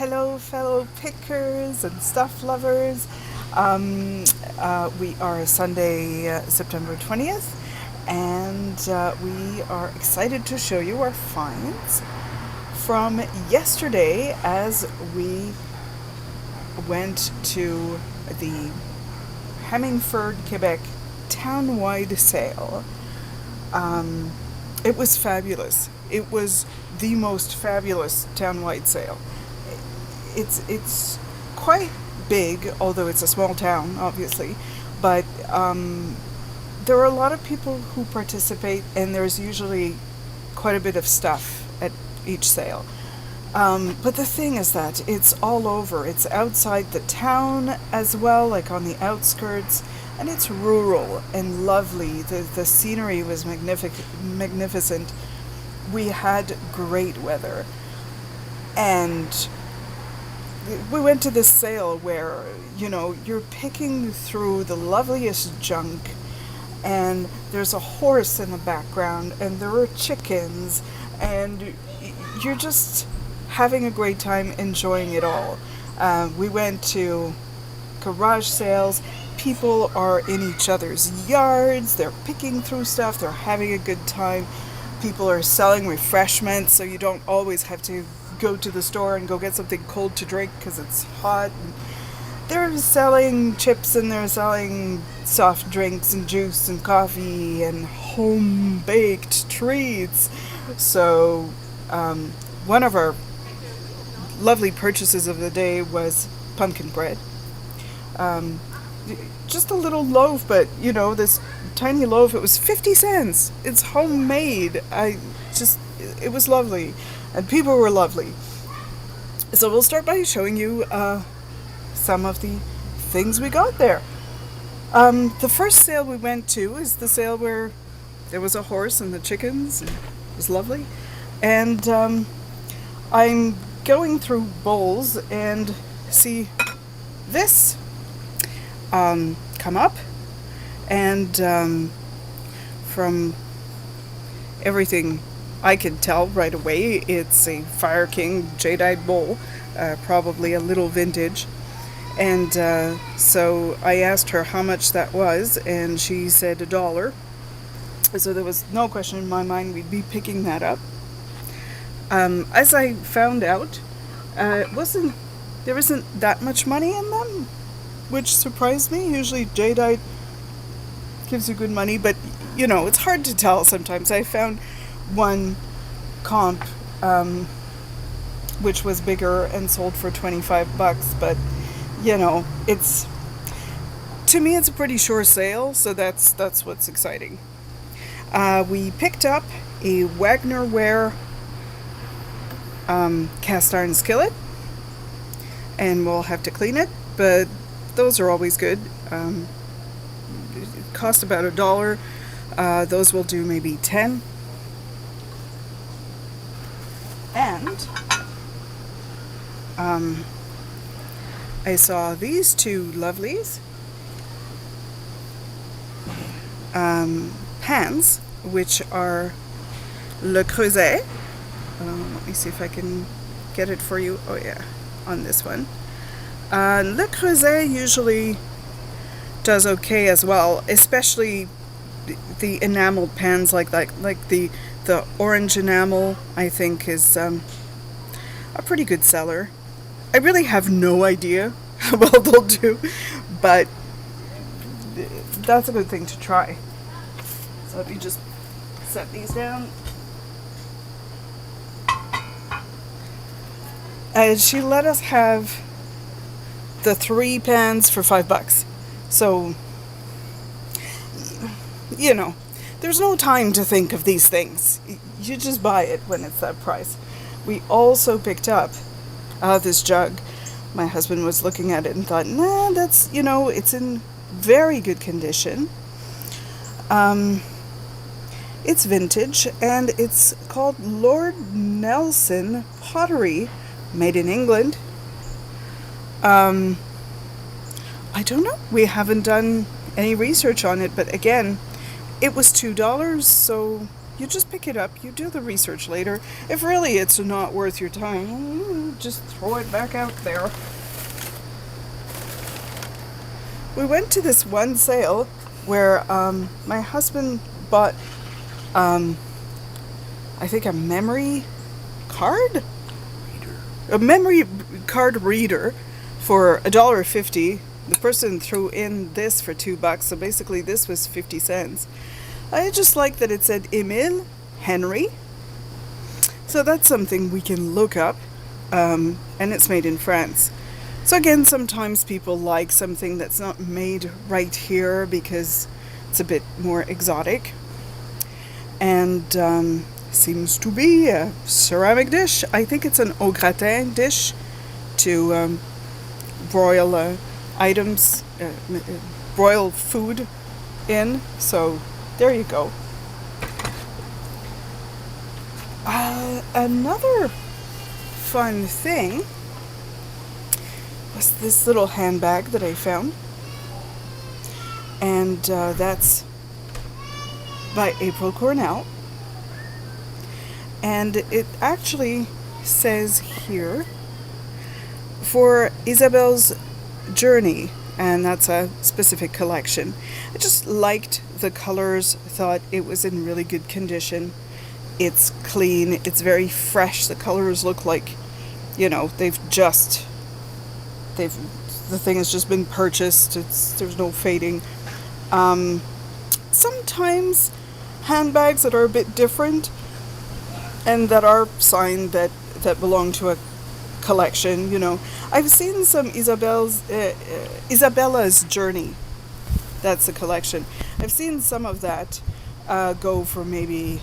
Hello, fellow pickers and stuff lovers. We are Sunday, September 20th, and we are excited to show you our finds from yesterday as we went to the Hemmingford, Quebec Townlight Sail. It was fabulous. It was the most fabulous townwide sail. It's quite big, although it's a small town, obviously. But there are a lot of people who participate, and there's usually quite a bit of stuff at each sail. But the thing is that it's all over. It's outside the town as well, like on the outskirts, and it's rural and lovely. The scenery was magnificent. We had great weather, and we went to this sale where, you're picking through the loveliest junk, and there's a horse in the background, and there are chickens, and you're just having a great time enjoying it all. We went to garage sales. People are in each other's yards. They're picking through stuff. They're having a good time. People are selling refreshments, so you don't always have to go to the store and go get something cold to drink because it's hot. And they're selling chips, and they're selling soft drinks and juice and coffee and home-baked treats. So one of our lovely purchases of the day was pumpkin bread. Just a little loaf, but this tiny loaf, it was 50 cents. It's homemade. It was lovely, and people were lovely. So we'll start by showing you some of the things we got there. The first sale we went to is the sale where there was a horse and the chickens. It was lovely. And I'm going through bowls and see this come up, and from everything I could tell right away, it's a Fire King Jadeite Bowl, probably a little vintage. And so I asked her how much that was, and she said $1. So there was no question in my mind we'd be picking that up. As I found out, there isn't that much money in them, which surprised me. Usually jadeite gives you good money, but it's hard to tell sometimes. I found one comp which was bigger and sold for $25, but it's, to me, it's a pretty sure sale, so that's what's exciting. We picked up a Wagner ware cast iron skillet, and we'll have to clean it, but those are always good. It cost about $1. Those will do maybe 10. And I saw these two lovelies pans, which are Le Creuset. Let me see if I can get it for you. Oh yeah, on this one. Le Creuset usually does okay as well, especially the enameled pans like the orange enamel, I think, is a pretty good seller. I really have no idea how well they'll do, but that's a good thing to try. So let me just set these down. And she let us have the 3 pans for $5. So, there's no time to think of these things. You just buy it when it's that price. We also picked up this jug. My husband was looking at it and thought, nah, that's, it's in very good condition. It's vintage, and it's called Lord Nelson Pottery, made in England. I don't know. We haven't done any research on it, but again, it was $2, so You just pick it up, you do the research later. If really it's not worth your time, just throw it back out there. We went to this one sale where my husband bought, I think, a memory card? A memory card reader for $1.50. The person threw in this for $2, so basically this was 50 cents. I just like that it said Emile Henry. So that's something we can look up, and it's made in France. So again, sometimes people like something that's not made right here because it's a bit more exotic. And seems to be a ceramic dish. I think it's an au gratin dish to broil items, broil food in. So there you go. Another fun thing was this little handbag that I found. And that's by April Cornell. And it actually says here, for Isabel's journey, and that's a specific collection. I just liked the colors, thought it was in really good condition. It's clean, it's very fresh. The colors look like, the thing has just been purchased. There's no fading. Sometimes handbags that are a bit different and that are signed that belong to a collection, I've seen some Isabella's Journey. That's a collection. I've seen some of that go for maybe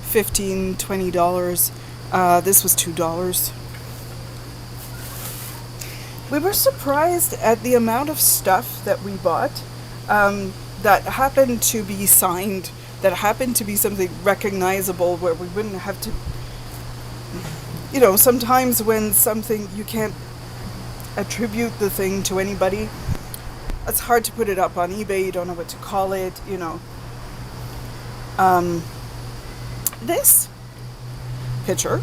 $15, $20. This was $2. We were surprised at the amount of stuff that we bought that happened to be signed, that happened to be something recognizable where we wouldn't have to, sometimes when something, you can't attribute the thing to anybody. It's hard to put it up on eBay, you don't know what to call it, This picture,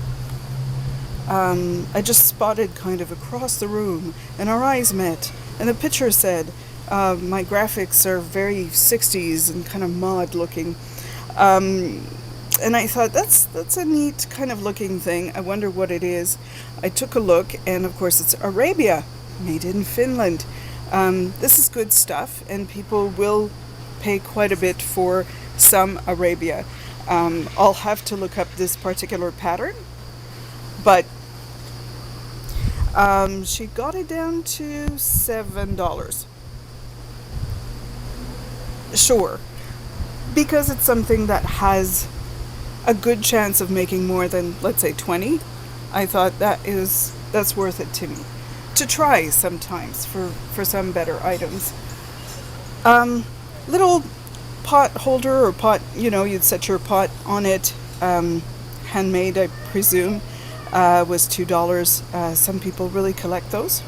I just spotted kind of across the room, and our eyes met, and the picture said, my graphics are very 60s and kind of mod looking. And I thought, that's a neat kind of looking thing. I wonder what it is. I took a look, and of course it's Arabia, made in Finland. This is good stuff, and people will pay quite a bit for some Arabia. I'll have to look up this particular pattern, but she got it down to $7. Sure, because it's something that has a good chance of making more than, let's say, 20. I thought that's worth it to me to try sometimes for some better items. Little pot holder or pot, you'd set your pot on it, handmade, I presume, was $2. Some people really collect those.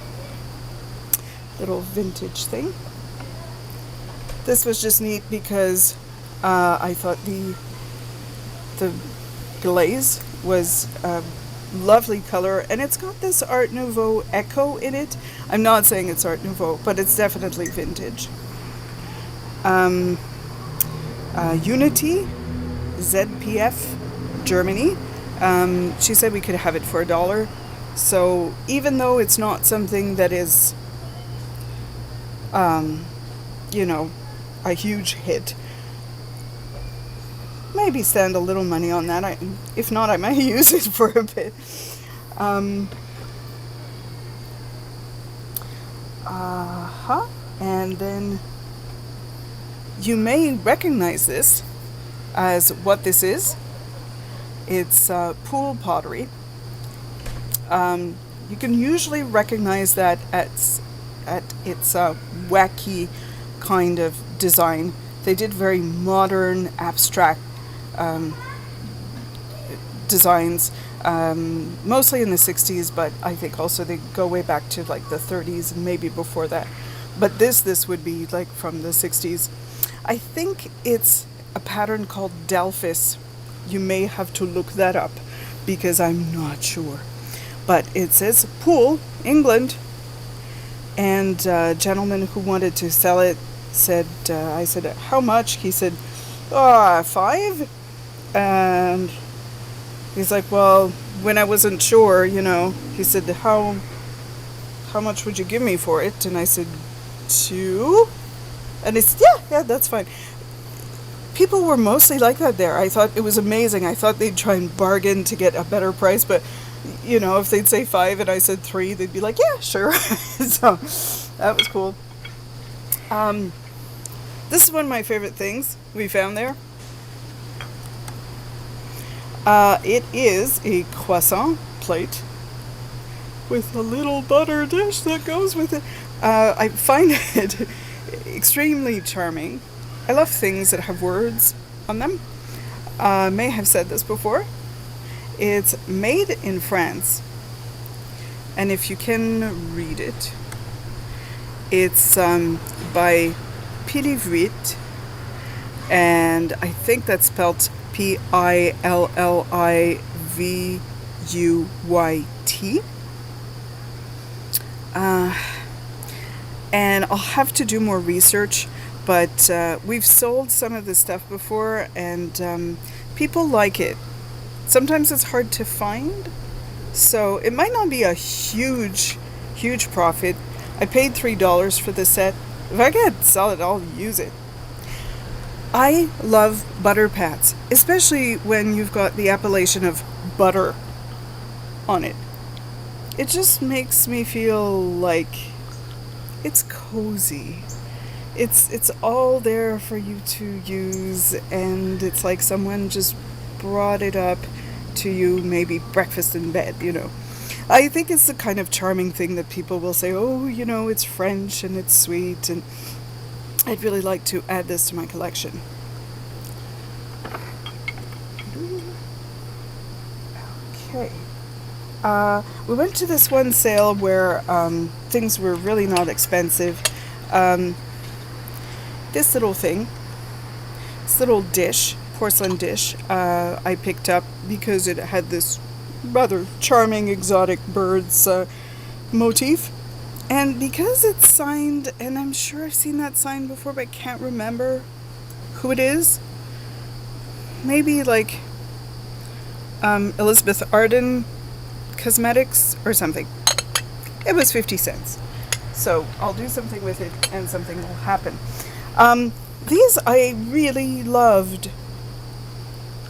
Little vintage thing. This was just neat because I thought the glaze was a lovely color, and it's got this Art Nouveau echo in it. I'm not saying it's Art Nouveau, but it's definitely vintage. Unity, ZPF, Germany. She said we could have it for $1. So even though it's not something that is, a huge hit, maybe spend a little money on that. If not, I might use it for a bit. And then you may recognize this as what this is. It's Poole Pottery. You can usually recognize that at its wacky kind of design. They did very modern, abstract designs, mostly in the 60s, but I think also they go way back to like the 30s and maybe before that. But this would be like from the 60s. I think it's a pattern called Delphis. You may have to look that up because I'm not sure. But it says Poole, England. And a gentleman who wanted to sell it said, I said, how much? He said, 5. And he's like, well, when I wasn't sure, he said, how much would you give me for it? And I said, 2. And he said, yeah, that's fine. People were mostly like that there. I thought it was amazing. I thought they'd try and bargain to get a better price, but if they'd say 5 and I said 3, they'd be like, yeah, sure. So that was cool. This is one of my favorite things we found there. It is a croissant plate with a little butter dish that goes with it. I find it extremely charming. I love things that have words on them. May have said this before. It's made in France. And if you can read it, it's by Pitov It. And I think that's spelled Pillivuyt. And I'll have to do more research, but we've sold some of this stuff before, and people like it. Sometimes it's hard to find, so it might not be a huge profit. I paid $3 for the set. If I could sell it, I'll use it. I love butter pats, especially when you've got the appellation of butter on it. It just makes me feel like it's cozy. It's all there for you to use, and it's like someone just brought it up to you, maybe breakfast in bed, I think it's the kind of charming thing that people will say, oh, it's French and it's sweet, and I'd really like to add this to my collection. Okay. We went to this one sale where things were really not expensive. This little thing, this little dish, porcelain dish, I picked up because it had this rather charming exotic birds motif. And because it's signed, and I'm sure I've seen that sign before, but I can't remember who it is. Maybe like Elizabeth Arden Cosmetics or something. It was 50 cents. So I'll do something with it and something will happen. These I really loved.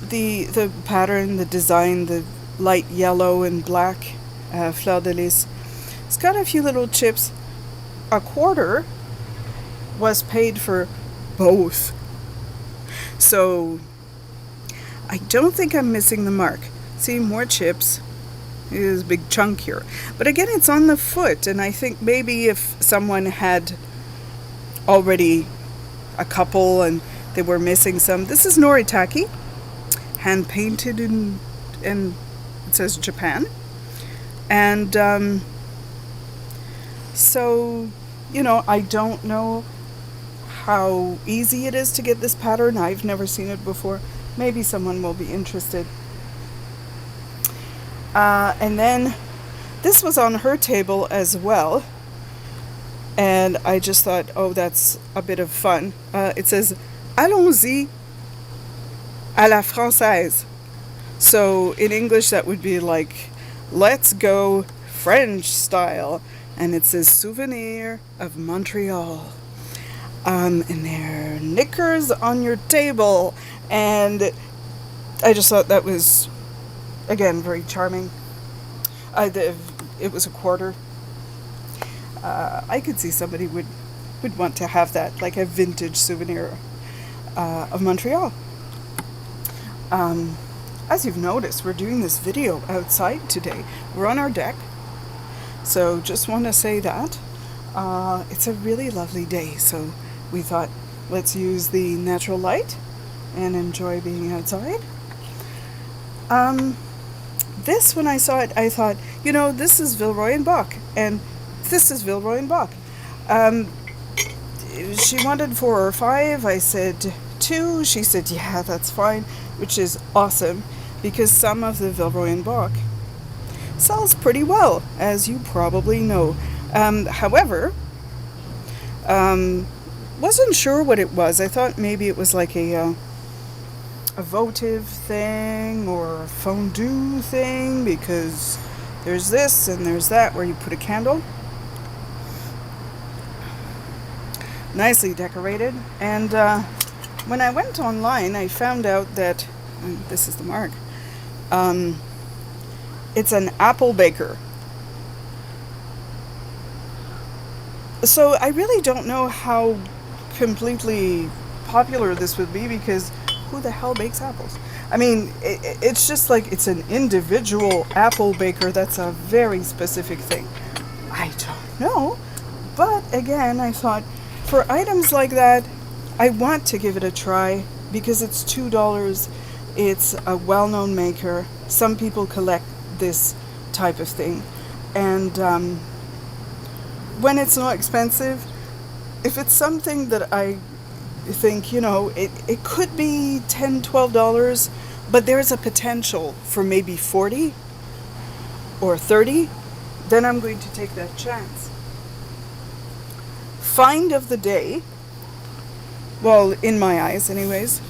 The pattern, the design, the light yellow and black fleur de lis. It's got a few little chips. A quarter was paid for both. So I don't think I'm missing the mark. See, more chips. It is a big chunk here. But again, it's on the foot, and I think maybe if someone had already a couple and they were missing some. This is Noritake, hand painted in it says Japan. And so, I don't know how easy it is to get this pattern. I've never seen it before. Maybe someone will be interested. And then this was on her table as well. And I just thought, oh, that's a bit of fun. It says, allons-y à la française. So in English, that would be like, let's go French style. And it says souvenir of Montreal. And there are knickers on your table. And I just thought that was, again, very charming. It was a quarter. I could see somebody would want to have that, like a vintage souvenir of Montreal. As you've noticed, we're doing this video outside today. We're on our deck. So just want to say that. It's a really lovely day, so we thought let's use the natural light and enjoy being outside. This, when I saw it, I thought, this is Villeroy and Boch, and this is Villeroy and Boch. She wanted 4 or 5. I said too? She said, yeah, that's fine, which is awesome because some of the Villeroy and Boch sells pretty well, as you probably know. However, wasn't sure what it was. I thought maybe it was like a votive thing or a fondue thing, because there's this and there's that where you put a candle. Nicely decorated. And when I went online, I found out that, this is the mark, it's an apple baker. So I really don't know how completely popular this would be, because who the hell bakes apples? I mean, it's just like it's an individual apple baker. That's a very specific thing. I don't know. But again, I thought for items like that, I want to give it a try because it's $2. It's a well-known maker. Some people collect this type of thing. And when it's not expensive, if it's something that I think, it could be $10, $12, but there's a potential for maybe 40 or 30, then I'm going to take that chance. Find of the day, well, in my eyes anyways,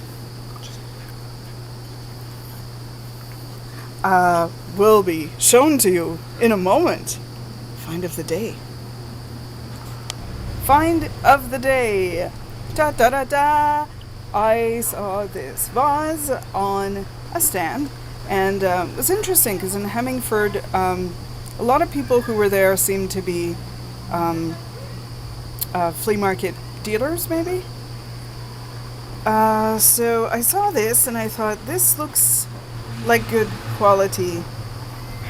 will be shown to you in a moment. Find of the day. Find of the day. Da da da da. I saw this vase on a stand, and it was interesting because in Hemmingford, a lot of people who were there seemed to be flea market dealers, maybe. So I saw this and I thought, this looks like good quality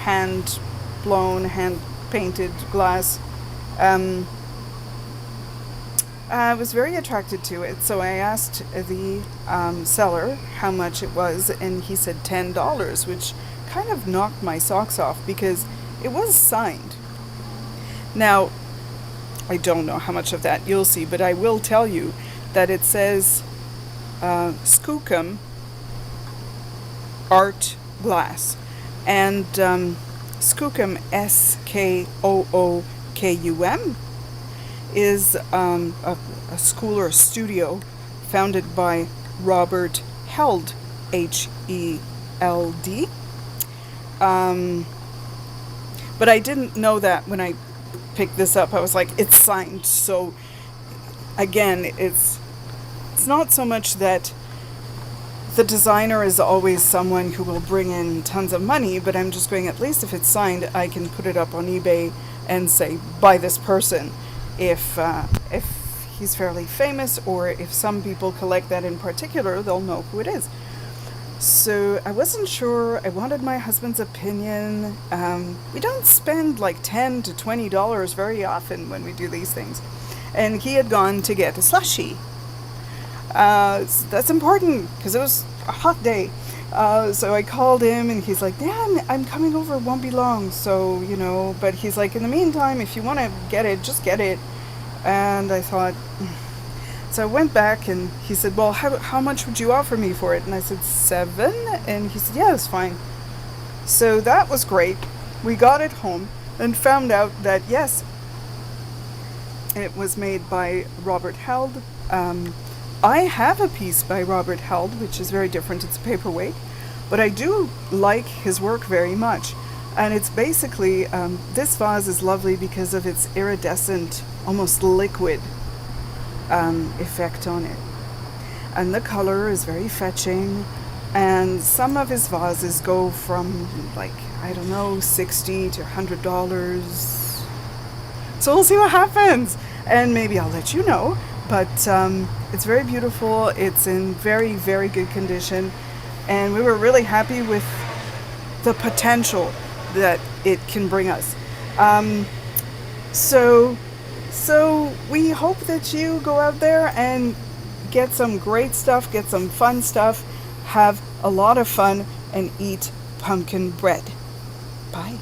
hand blown, hand painted glass. I was very attracted to it, so I asked the seller how much it was, and he said $10, which kind of knocked my socks off because it was signed. Now, I don't know how much of that you'll see, but I will tell you that it says Skookum Art Glass. And Skookum, Skookum, is a school or a studio founded by Robert Held, Held. But I didn't know that when I picked this up. I was like, it's signed. So again, it's not so much that the designer is always someone who will bring in tons of money, but I'm just going, at least if it's signed, I can put it up on eBay and say, by this person. If he's fairly famous, or if some people collect that in particular, they'll know who it is. So I wasn't sure. I wanted my husband's opinion. We don't spend like $10 to $20 very often when we do these things. And he had gone to get a slushie. That's important because it was a hot day. So I called him and he's like, Dan, I'm coming over, it won't be long. So, but he's like, in the meantime, if you want to get it, just get it. And I thought, so I went back and he said, well, how much would you offer me for it? And I said, $7. And he said, yeah, it's fine. So that was great. We got it home and found out that, yes, it was made by Robert Held. I have a piece by Robert Held, which is very different. It's a paperweight, but I do like his work very much. And it's basically, this vase is lovely because of its iridescent, almost liquid effect on it. And the color is very fetching. And some of his vases go from like, I don't know, $60 to $100. So we'll see what happens. And maybe I'll let you know. But it's very beautiful. It's in very, very good condition. And we were really happy with the potential that it can bring us. So we hope that you go out there and get some great stuff, get some fun stuff, have a lot of fun, and eat pumpkin bread. Bye.